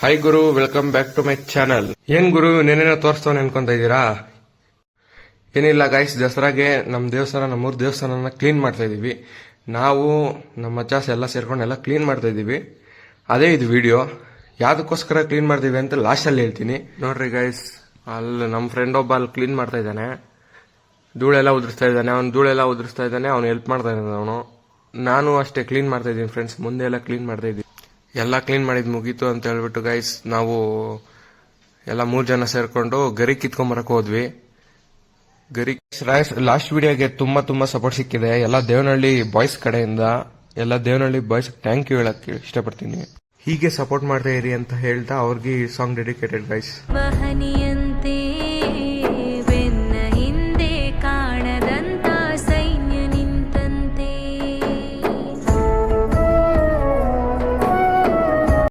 Hi ಗುರು, welcome back to my channel. ಏನ್ ಗುರು ನೆನೇನೋ ತೋರಿಸ್ತವ್ ಅನ್ಕೊಂತ ಇದ್ದೀರಾ? ಏನಿಲ್ಲ ಗೈಸ್, ದಸರಾಗೆ ನಮ್ಮೂರ್ ದೇವಸ್ಥಾನನ ಕ್ಲೀನ್ ಮಾಡ್ತಾ ಇದೀವಿ. ನಾವು ನಮ್ಮ ಮಚ್ಚಾಸ್ ಎಲ್ಲ ಸೇರ್ಕೊಂಡು ಎಲ್ಲ ಕ್ಲೀನ್ ಮಾಡ್ತಾ ಇದೀವಿ. ಅದೇ ಇದು ವಿಡಿಯೋ. ಯಾವ್ದಕ್ಕೋಸ್ಕರ ಕ್ಲೀನ್ ಮಾಡ್ತೀವಿ ಅಂತ ಲಾಸ್ಟ್ ಅಲ್ಲಿ ಹೇಳ್ತೀನಿ. ನೋಡ್ರಿ ಗೈಸ್, ಅಲ್ಲಿ ನಮ್ಮ ಫ್ರೆಂಡ್ ಒಬ್ಬ ಅಲ್ಲಿ ಕ್ಲೀನ್ ಮಾಡ್ತಾ ಇದ್ದಾನೆ. ಧೂಳೆಲ್ಲ ಉದುರಿಸ್ತಾ ಇದ್ದಾನೆ. ಅವ್ನು ಹೆಲ್ಪ್ ಮಾಡ್ತಾ ಇದ್ದಾನೆ. ಅವನು ನಾನು ಅಷ್ಟೇ ಕ್ಲೀನ್ ಮಾಡ್ತಾ ಇದ್ದೀನಿ ಫ್ರೆಂಡ್ಸ್. ಮುಂದೆ ಎಲ್ಲ ಕ್ಲೀನ್ ಮಾಡ್ತಾ ಇದ್ದೀವಿ. ಎಲ್ಲ ಕ್ಲೀನ್ ಮಾಡಿದ್ ಮುಗೀತು ಅಂತ ಹೇಳ್ಬಿಟ್ಟು ಗೈಸ್, ನಾವು ಎಲ್ಲ 3 ಜನ ಸೇರ್ಕೊಂಡು ಗರಿ ಕಿತ್ಕೊಂಬರಕ್ ಹೋದ್ವಿ. ಗರಿ ಲಾಸ್ಟ್ ವಿಡಿಯೋಗೆ ತುಂಬಾ ಸಪೋರ್ಟ್ ಸಿಕ್ಕಿದೆ ಎಲ್ಲ ದೇವನಹಳ್ಳಿ ಬಾಯ್ಸ್ ಕಡೆಯಿಂದ. ಎಲ್ಲ ದೇವನಹಳ್ಳಿ ಬಾಯ್ಸ್ ಥ್ಯಾಂಕ್ ಯು ಹೇಳಕ್ ಇಷ್ಟಪಡ್ತೀನಿ. ಹೀಗೆ ಸಪೋರ್ಟ್ ಮಾಡ್ತಾ ಇರಿ ಅಂತ ಹೇಳ್ತಾ ಅವ್ರಿಗೆ ಈ ಸಾಂಗ್ ಡೆಡಿಕೇಟೆಡ್ ಗೈಸ್.